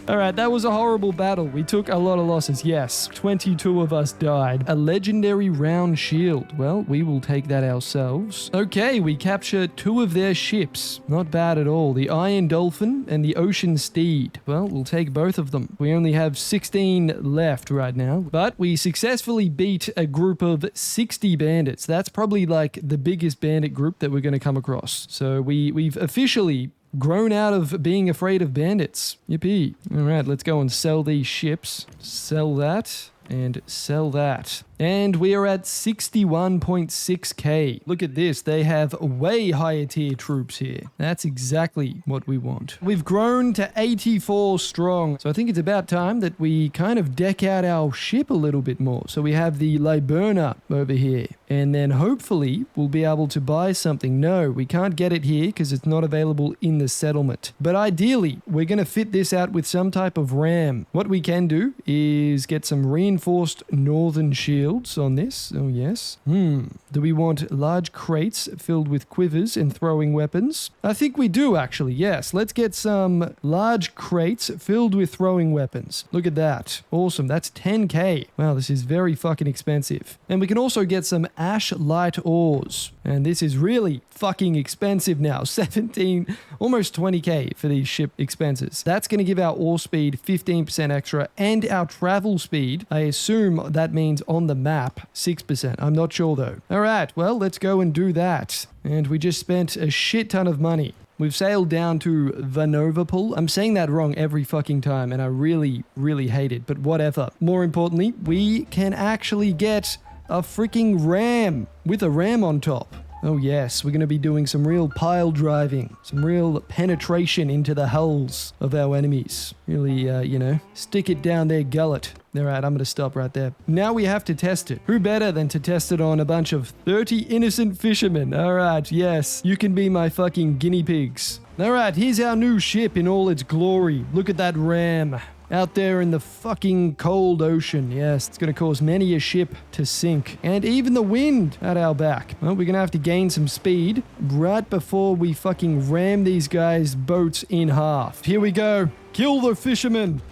Alright, that was a horrible battle. We took a lot of losses, yes. 22 of us died. A legendary round shield. Well, we will take that ourselves. Okay, we capture 2 of their ships. Not bad at all. The Iron Dolphin and the Ocean Steed. Well, we'll take both of them. We only have 16 left right now, but we successfully beat a group of 60 bandits. That's probably like the biggest bandit group that we're going to come across. So we've officially grown out of being afraid of bandits. Yippee. All right, let's go and sell these ships. Sell that and sell that. And we are at 61.6k. Look at this. They have way higher tier troops here. That's exactly what we want. We've grown to 84 strong. So I think it's about time that we kind of deck out our ship a little bit more. So we have the Liburna over here. And then hopefully we'll be able to buy something. No, we can't get it here because it's not available in the settlement. But ideally, we're going to fit this out with some type of ram. What we can do is get some reinforced northern shields on this. Oh, yes. Do we want large crates filled with quivers and throwing weapons? I think we do, actually. Yes. Let's get some large crates filled with throwing weapons. Look at that. Awesome. That's 10k. Wow, this is very fucking expensive. And we can also get some ash light ores. And this is really fucking expensive now. 17, almost 20k for these ship expenses. That's going to give our ore speed 15% extra and our travel speed, I assume that means on the map, 6%. I'm not sure though. All right, well, let's go and do that. And we just spent a shit ton of money. We've sailed down to Vanovapol. I'm saying that wrong every fucking time, and I really, really hate it, but whatever. More importantly, we can actually get a freaking ram with a ram on top. Oh yes, we're going to be doing some real pile driving, some real penetration into the hulls of our enemies. Really, stick it down their gullet. All right, I'm going to stop right there. Now we have to test it. Who better than to test it on a bunch of 30 innocent fishermen? All right, yes, you can be my fucking guinea pigs. All right, here's our new ship in all its glory. Look at that ram. Out there in the fucking cold ocean. Yes, it's going to cause many a ship to sink. And even the wind at our back. Well, we're going to have to gain some speed right before we fucking ram these guys' boats in half. Here we go. Kill the fishermen.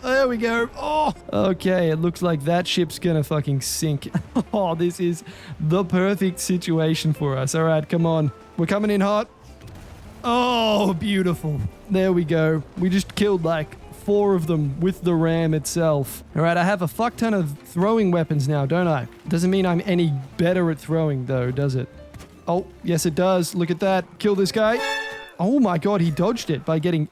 There we go. Oh, okay. It looks like that ship's going to fucking sink. Oh, this is the perfect situation for us. All right, come on. We're coming in hot. Oh, beautiful. There we go. We just killed like 4 of them with the ram itself. All right, I have a fuck ton of throwing weapons now, don't I? Doesn't mean I'm any better at throwing though, does it? Oh, yes it does. Look at that. Kill this guy. Oh my god, he dodged it by getting...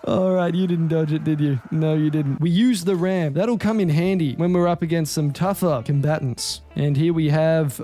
All right, you didn't dodge it, did you? No, you didn't. We used the ram. That'll come in handy when we're up against some tougher combatants. And here we have...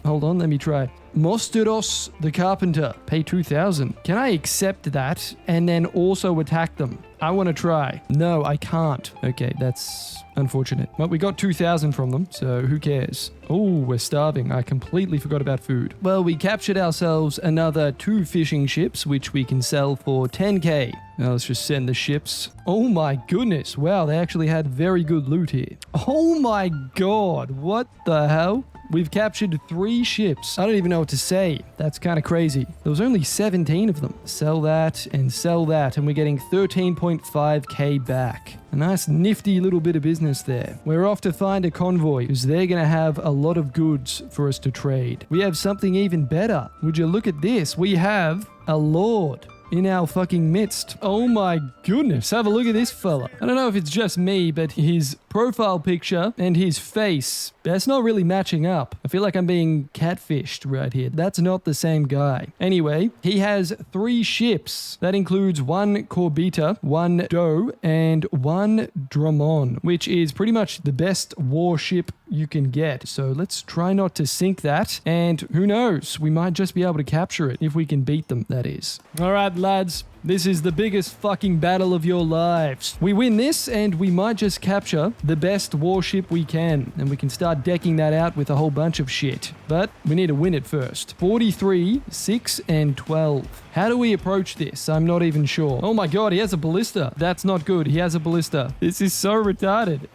hold on, let me try. Mosteros the Carpenter. Pay 2,000. Can I accept that and then also attack them? I want to try. No, I can't. Okay, that's unfortunate. Well, we got 2,000 from them, so who cares? Oh, we're starving. I completely forgot about food. Well, we captured ourselves another 2 fishing ships, which we can sell for 10k. Now let's just send the ships. Oh my goodness. Wow, they actually had very good loot here. Oh my god. What the hell? We've captured 3 ships. I don't even know what to say. That's kind of crazy. There was only 17 of them. Sell that, and we're getting 13.5k back. A nice nifty little bit of business there. We're off to find a convoy, because they're going to have a lot of goods for us to trade. We have something even better. Would you look at this? We have a lord. in our fucking midst. Oh my goodness, have a look at this fella. I don't know if it's just me, but his profile picture and his face, that's not really matching up. I feel like I'm being catfished right here. That's not the same guy. Anyway, he has 3 ships. That includes 1 Corbeta, 1 Doe, and 1 Drummond, which is pretty much the best warship you can get. So let's try not to sink that. And who knows, we might just be able to capture it if we can beat them, that is. All right, lads. This is the biggest fucking battle of your lives. We win this and we might just capture the best warship we can. And we can start decking that out with a whole bunch of shit. But we need to win it first. 43, 6, and 12. How do we approach this? I'm not even sure. Oh my god, he has a ballista. That's not good. He has a ballista. This is so retarded.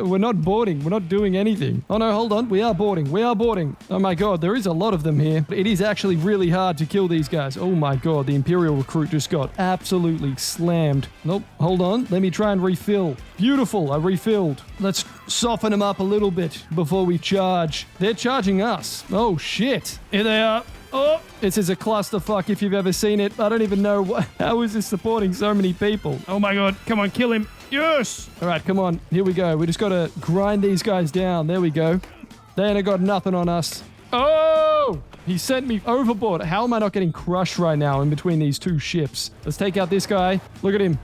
We're not boarding. We're not doing anything. Oh no, hold on. We are boarding. We are boarding. Oh my god, there is a lot of them here. It is actually really hard to kill these guys. Oh my god, the Imperial recruit just got absolutely slammed. Nope, hold on. Let me try and refill. Beautiful, I refilled. Let's soften them up a little bit before we charge. They're charging us. Oh shit. Here they are. Oh, this is a clusterfuck if you've ever seen it. I don't even know how is this supporting so many people. Oh my god, come on, kill him. Yes! All right, come on. Here we go. We just got to grind these guys down. There we go. They ain't got nothing on us. Oh! He sent me overboard. How am I not getting crushed right now in between these 2 ships? Let's take out this guy. Look at him.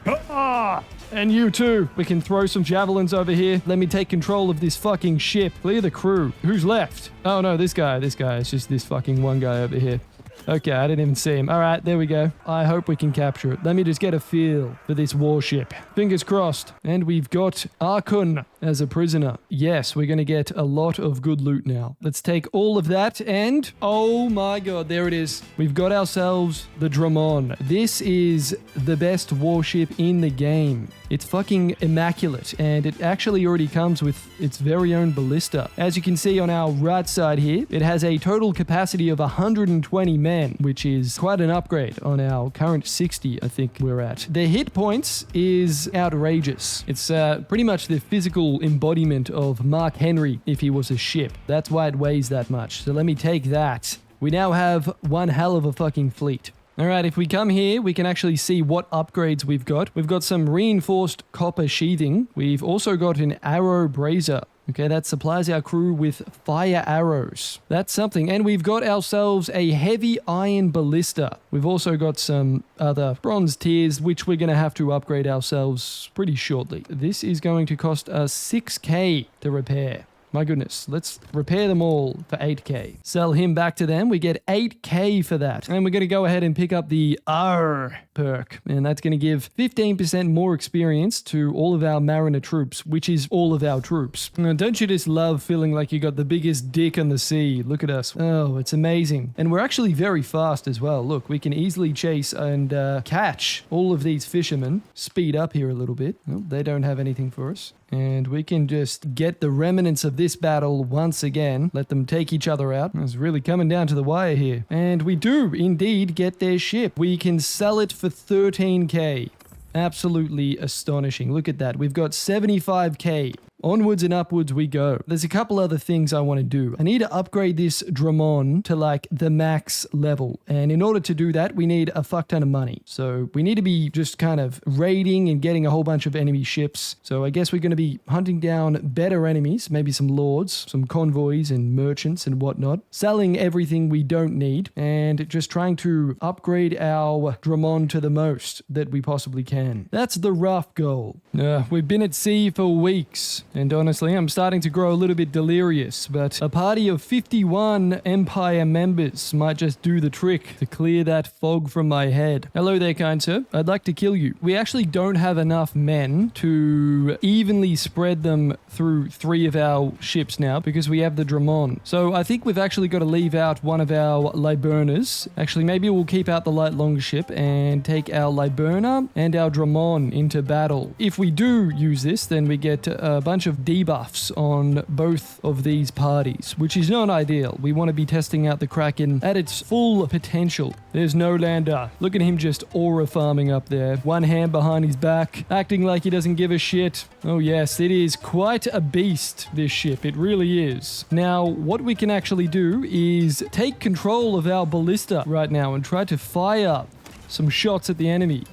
Ah! And you too. We can throw some javelins over here. Let me take control of this fucking ship. Clear the crew. Who's left? Oh no, this guy. This guy. It's just this fucking one guy over here. Okay, I didn't even see him. All right, there we go. I hope we can capture it. Let me just get a feel for this warship. Fingers crossed. And we've got Arkun as a prisoner. Yes, we're going to get a lot of good loot now. Let's take all of that and... oh my god, there it is. We've got ourselves the Drummond. This is the best warship in the game. It's fucking immaculate, and it actually already comes with its very own ballista. As you can see on our right side here, it has a total capacity of 120 men, which is quite an upgrade on our current 60, I think we're at. The hit points is outrageous. It's pretty much the physical embodiment of Mark Henry if he was a ship. That's why it weighs that much. So let me take that. We now have one hell of a fucking fleet. All right, if we come here, we can actually see what upgrades we've got. We've got some reinforced copper sheathing. We've also got an arrow brazier. Okay, that supplies our crew with fire arrows. That's something. And we've got ourselves a heavy iron ballista. We've also got some other bronze tiers, which we're going to have to upgrade ourselves pretty shortly. This is going to cost us 6k to repair. My goodness, let's repair them all for 8k. Sell him back to them. We get 8k for that. And we're going to go ahead and pick up the R perk. And that's going to give 15% more experience to all of our mariner troops, which is all of our troops. Now, don't you just love feeling like you got the biggest dick on the sea? Look at us. Oh, it's amazing. And we're actually very fast as well. Look, we can easily chase and catch all of these fishermen. Speed up here a little bit. Oh, they don't have anything for us. And we can just get the remnants of this battle once again. Let them take each other out. It's really coming down to the wire here. And we do indeed get their ship. We can sell it for 13k. Absolutely astonishing. Look at that. We've got 75k. Onwards and upwards we go. There's a couple other things I want to do. I need to upgrade this Drummond to like the max level. And in order to do that, we need a fuck ton of money. So we need to be just kind of raiding and getting a whole bunch of enemy ships. So I guess we're going to be hunting down better enemies, maybe some lords, some convoys and merchants and whatnot. Selling everything we don't need and just trying to upgrade our Drummond to the most that we possibly can. That's the rough goal. We've been at sea for weeks. And honestly, I'm starting to grow a little bit delirious, but a party of 51 Empire members might just do the trick to clear that fog from my head. Hello there, kind sir. I'd like to kill you. We actually don't have enough men to evenly spread them through 3 of our ships now because we have the Drummond. So I think we've actually got to leave out one of our Liburners. Actually, maybe we'll keep out the light longship and take our Liburner and our Drummond into battle. If we do use this, then we get a bunch of debuffs on both of these parties, which is not ideal. We want to be testing out the Kraken at its full potential. There's no lander. Look at him just aura farming up there. One hand behind his back, acting like he doesn't give a shit. Oh yes, it is quite a beast, this ship. It really is. Now, what we can actually do is take control of our ballista right now and try to fire some shots at the enemy.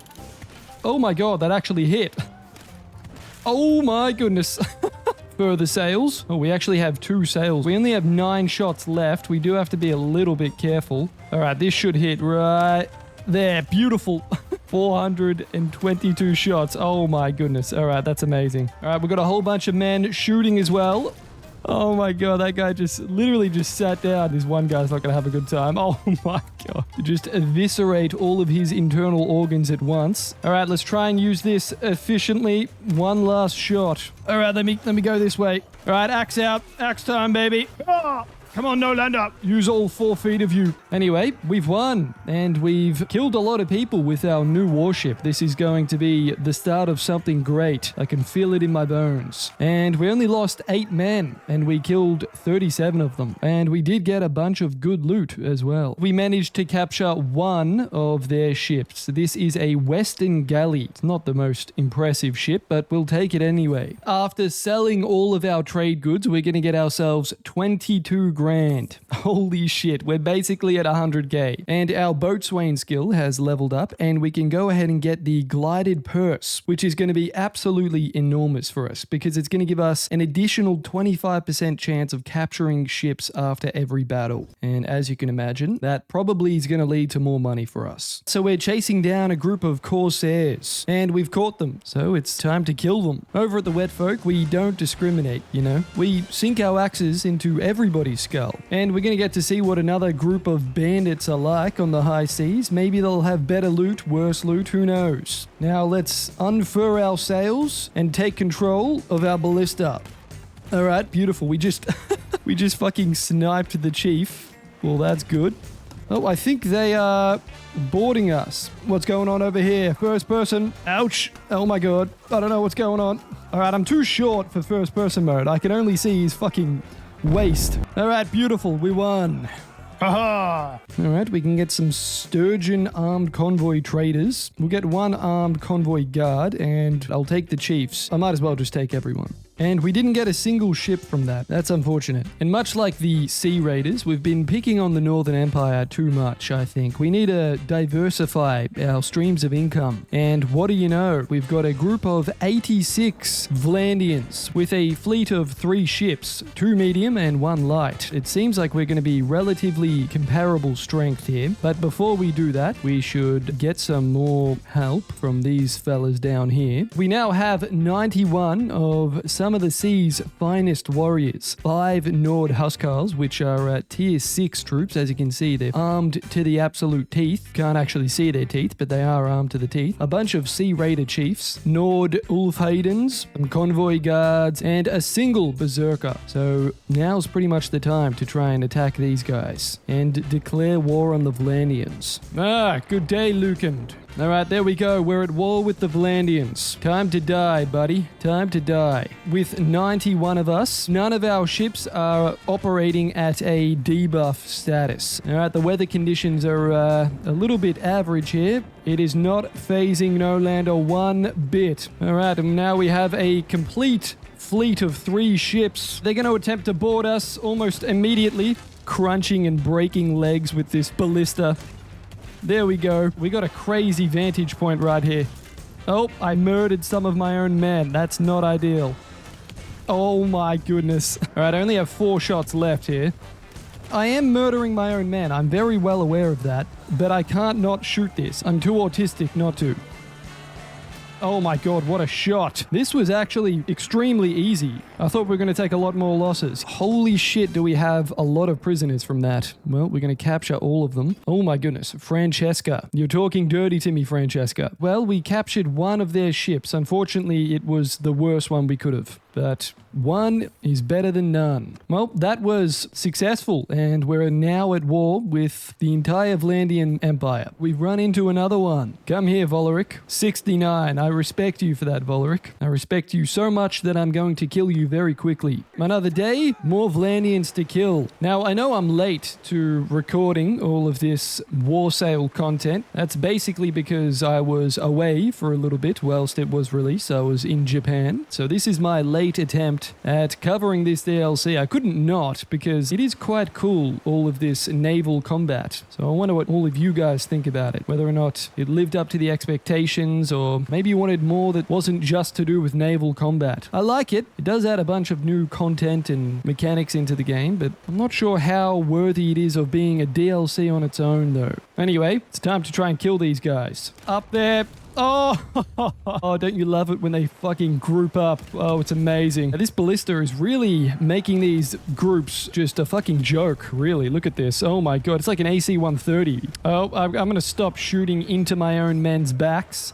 Oh my god, that actually hit. Oh my goodness. Further sails. Oh, we actually have 2 sails. We only have 9 shots left. We do have to be a little bit careful. All right, this should hit right there. Beautiful. 422 shots. Oh my goodness. All right, that's amazing. All right, we've got a whole bunch of men shooting as well. Oh my god, that guy just literally just sat down. This one guy's not going to have a good time. Oh my god. Just eviscerate all of his internal organs at once. All right, let's try and use this efficiently. One last shot. All right, let me go this way. All right, axe out. Axe time, baby. Ah! Come on, no, land up. Use all 4 feet of you. Anyway, we've won, and we've killed a lot of people with our new warship. This is going to be the start of something great. I can feel it in my bones. And we only lost 8 men, and we killed 37 of them. And we did get a bunch of good loot as well. We managed to capture 1 of their ships. This is a Western galley. It's not the most impressive ship, but we'll take it anyway. After selling all of our trade goods, we're going to get ourselves 22 grand. Holy shit, we're basically at 100k. And our boatswain skill has leveled up, and we can go ahead and get the glided purse, which is going to be absolutely enormous for us because it's going to give us an additional 25% chance of capturing ships after every battle. And as you can imagine, that probably is going to lead to more money for us. So we're chasing down a group of corsairs, and we've caught them, so it's time to kill them. Over at the Wet Folk, we don't discriminate, you know? We sink our axes into everybody's skull. And we're going to get to see what another group of bandits are like on the high seas. Maybe they'll have better loot, worse loot, who knows? Now let's unfurl our sails and take control of our ballista. All right, beautiful. We just fucking sniped the chief. Well, that's good. Oh, I think they are boarding us. What's going on over here? First person. Ouch. Oh my god. I don't know what's going on. All right, I'm too short for first person mode. I can only see his fucking waist. All right, beautiful. We won. Haha. All right, we can get some sturgeon armed convoy traders. We'll get 1 armed convoy guard, and I'll take the chiefs. I might as well just take everyone. And we didn't get a single ship from that. That's unfortunate. And much like the Sea Raiders, we've been picking on the Northern Empire too much, I think. We need to diversify our streams of income. And what do you know? We've got a group of 86 Vlandians with a fleet of 3 ships, 2 medium and 1 light. It seems like we're going to be relatively comparable strength here. But before we do that, we should get some more help from these fellas down here. We now have 91 of some of the sea's finest warriors. 5 Nord Huskarls, which are tier 6 troops. As you can see, they're armed to the absolute teeth. Can't actually see their teeth, but they are armed to the teeth. A bunch of Sea Raider chiefs, Nord Ulfhedens, some convoy guards, and a single berserker. So now's pretty much the time to try and attack these guys and declare war on the Vlandians. Ah, good day, Lukand. All right, there we go. We're at war with the Vlandians. Time to die, buddy. Time to die. With 91 of us, none of our ships are operating at a debuff status. All right, the weather conditions are a little bit average here. It is not phasing No Lander one bit. All right, and now we have a complete fleet of 3 ships. They're going to attempt to board us almost immediately, crunching and breaking legs with this ballista. There we go. We got a crazy vantage point right here. Oh, I murdered some of my own men. That's not ideal. Oh my goodness. All right, I only have 4 shots left here. I am murdering my own men. I'm very well aware of that, but I can't not shoot this. I'm too autistic not to. Oh my god, what a shot. This was actually extremely easy. I thought we were going to take a lot more losses. Holy shit, do we have a lot of prisoners from that. Well, we're going to capture all of them. Oh my goodness, Francesca. You're talking dirty to me, Francesca. Well, we captured 1 of their ships. Unfortunately, it was the worst one we could have. But 1 is better than none. Well, that was successful, and we're now at war with the entire Vlandian Empire. We've run into another one. Come here, Voleric. 69. I respect you for that, Voleric. I respect you so much that I'm going to kill you very quickly. Another day, more Vlandians to kill. Now, I know I'm late to recording all of this war sale content. That's basically because I was away for a little bit whilst it was released. I was in Japan. So this is my latest great attempt at covering this DLC. I couldn't not, because it is quite cool, all of this naval combat. So I wonder what all of you guys think about it, whether or not it lived up to the expectations, or maybe you wanted more that wasn't just to do with naval combat. I like it. It does add a bunch of new content and mechanics into the game, but I'm not sure how worthy it is of being a DLC on its own, though. Anyway, it's time to try and kill these guys. Up there. Oh, oh, don't you love it when they fucking group up? Oh, it's amazing. This ballista is really making these groups just a fucking joke, really. Look at this. Oh my god, it's like an AC-130. Oh, I'm gonna stop shooting into my own men's backs.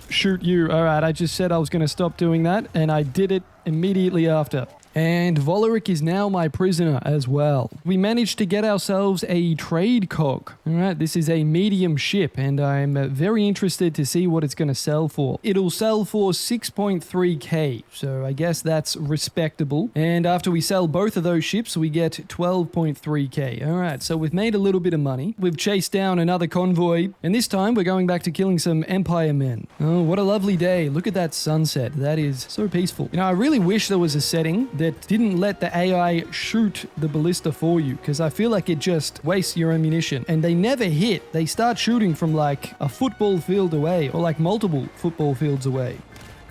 Shoot you. All right, I just said I was gonna stop doing that, and I did it immediately after. And Voleric is now my prisoner as well. We managed to get ourselves a trade cog. All right, this is a medium ship, and I'm very interested to see what it's going to sell for. It'll sell for 6.3k, so I guess that's respectable. And after we sell both of those ships, we get 12.3k. All right, so we've made a little bit of money. We've chased down another convoy, and this time we're going back to killing some Empire men. Oh, what a lovely day. Look at that sunset. That is so peaceful. You know, I really wish there was a setting that didn't let the AI shoot the ballista for you, because I feel like it just wastes your ammunition, and they never hit. They start shooting from like a football field away, or like multiple football fields away.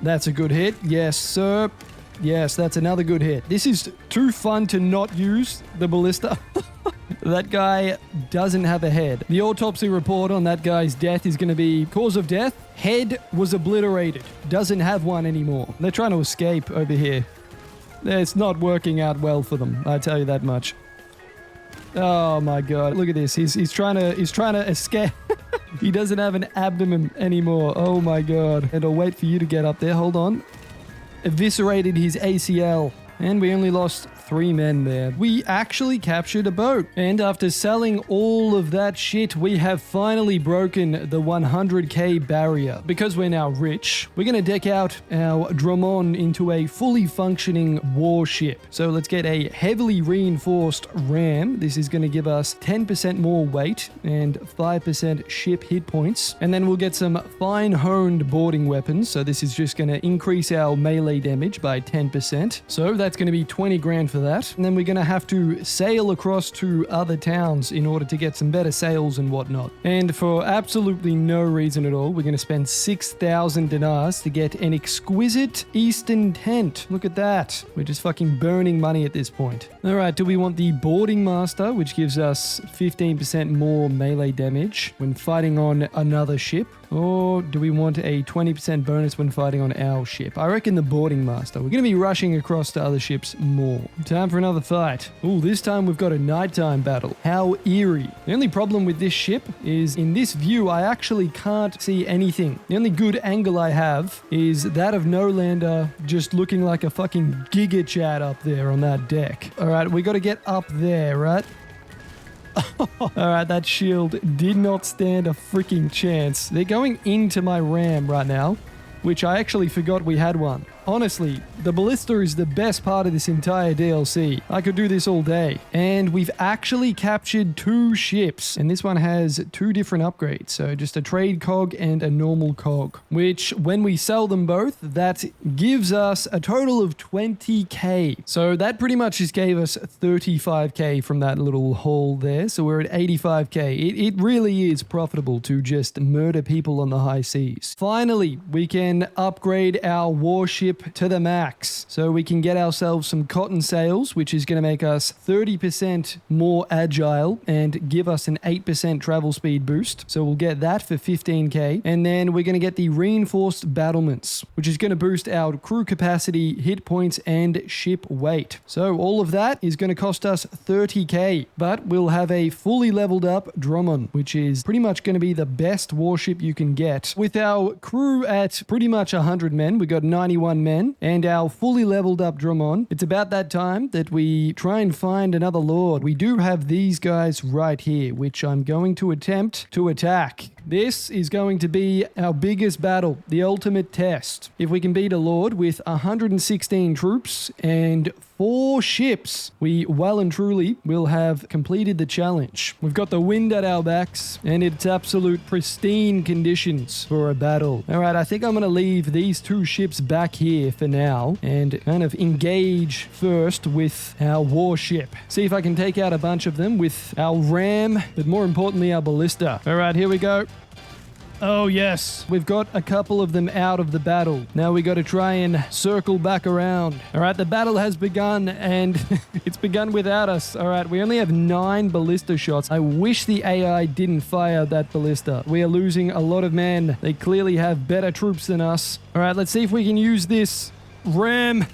That's a good hit. Yes, sir. Yes, that's another good hit. This is too fun to not use the ballista. That guy doesn't have a head. The autopsy report on that guy's death is going to be cause of death. Head was obliterated. Doesn't have one anymore. They're trying to escape over here. It's not working out well for them, I tell you that much. Oh my god, look at this. He's trying to escape. He doesn't have an abdomen anymore. Oh my god. And I'll wait for you to get up there. Hold on. Eviscerated his ACL. And we only lost 3 men there. We actually captured a boat. And after selling all of that shit, we have finally broken the 100k barrier. Because we're now rich, we're going to deck out our Drummond into a fully functioning warship. So let's get a heavily reinforced ram. This is going to give us 10% more weight and 5% ship hit points. And then we'll get some fine-honed boarding weapons. So this is just going to increase our melee damage by 10%. So that's going to be 20 grand for that. And then we're going to have to sail across to other towns in order to get some better sails and whatnot. And for absolutely no reason at all, we're going to spend 6,000 dinars to get an exquisite eastern tent. Look at that. We're just fucking burning money at this point. All right, do we want the boarding master, which gives us 15% more melee damage when fighting on another ship? Or do we want a 20% bonus when fighting on our ship? I reckon the boarding master. We're going to be rushing across to other ships more. Time for another fight. Ooh, this time we've got a nighttime battle. How eerie. The only problem with this ship is in this view, I actually can't see anything. The only good angle I have is that of Nolander just looking like a fucking Giga Chat up there on that deck. All right, we got to get up there, right? Alright, that shield did not stand a freaking chance. They're going into my ram right now, which I actually forgot we had one. Honestly, the ballista is the best part of this entire DLC. I could do this all day. And we've actually captured 2 ships. And this one has 2 different upgrades. So just a trade cog and a normal cog. Which, when we sell them both, that gives us a total of 20k. So that pretty much just gave us 35k from that little haul there. So we're at 85k. It really is profitable to just murder people on the high seas. Finally, we can upgrade our warship to the max. So we can get ourselves some cotton sails, which is going to make us 30% more agile and give us an 8% travel speed boost. So we'll get that for 15k. And then we're going to get the reinforced battlements, which is going to boost our crew capacity, hit points, and ship weight. So all of that is going to cost us 30k, but we'll have a fully leveled up Drummond, which is pretty much going to be the best warship you can get. With our crew at pretty much 100 men, we got 91 men, and our fully leveled up Drummond. It's about that time that we try and find another lord. We do have these guys right here, which I'm going to attempt to attack. This is going to be our biggest battle, the ultimate test. If we can beat a lord with 116 troops and 4 ships, we well and truly will have completed the challenge. We've got the wind at our backs, and it's absolute pristine conditions for a battle. All right, I think I'm going to leave these 2 ships back here for now and kind of engage first with our warship. See if I can take out a bunch of them with our ram, but more importantly, our ballista. All right, here we go. Oh yes, we've got a couple of them out of the battle. Now we got to try and circle back around. All right, the battle has begun and it's begun without us. All right, we only have 9 ballista shots. I wish the AI didn't fire that ballista. We are losing a lot of men. They clearly have better troops than us. All right, let's see if we can use this ram.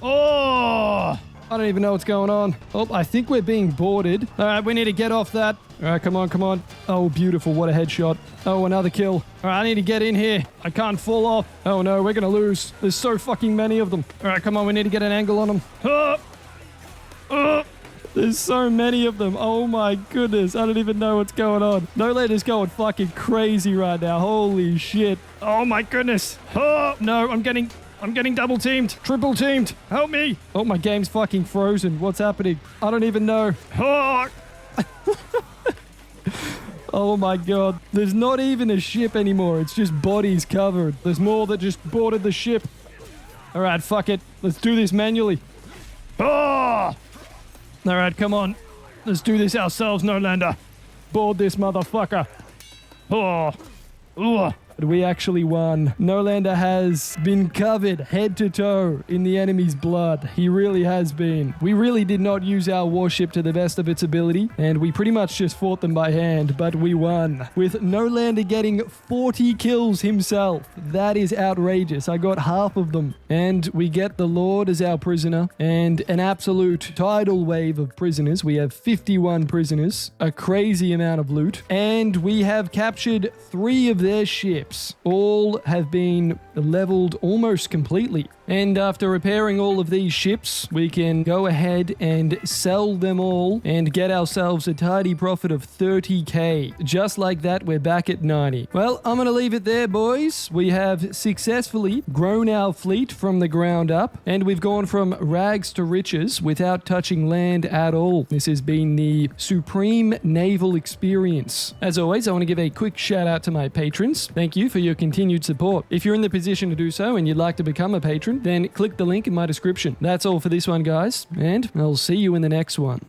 Oh! I don't even know what's going on. Oh, I think we're being boarded. All right, we need to get off that. All right, come on, come on. Oh, beautiful. What a headshot. Oh, another kill. All right, I need to get in here. I can't fall off. Oh, no, we're going to lose. There's so fucking many of them. All right, come on. We need to get an angle on them. There's so many of them. Oh, my goodness. I don't even know what's going on. Noland is going fucking crazy right now. Holy shit. Oh, my goodness. Oh, no, I'm getting double teamed, triple teamed. Help me. Oh, my game's fucking frozen. What's happening? I don't even know. Oh, oh my god. There's not even a ship anymore. It's just bodies covered. There's more that just boarded the ship. All right, fuck it. Let's do this manually. Oh! All right, come on. Let's do this ourselves, Nolander. Board this motherfucker. Oh. Ugh. We actually won. Nolander has been covered head to toe in the enemy's blood. He really has been. We really did not use our warship to the best of its ability, and we pretty much just fought them by hand, but we won. With Nolander getting 40 kills himself. That is outrageous. I got half of them. And we get the Lord as our prisoner, and an absolute tidal wave of prisoners. We have 51 prisoners, a crazy amount of loot, and we have captured 3 of their ships. All have been leveled almost completely. And after repairing all of these ships, we can go ahead and sell them all and get ourselves a tidy profit of 30k. Just like that, we're back at 90. Well, I'm going to leave it there, boys. We have successfully grown our fleet from the ground up, and we've gone from rags to riches without touching land at all. This has been the supreme naval experience. As always, I want to give a quick shout out to my patrons. Thank you for your continued support. If you're in the position to do so and you'd like to become a patron, then click the link in my description. That's all for this one, guys, and I'll see you in the next one.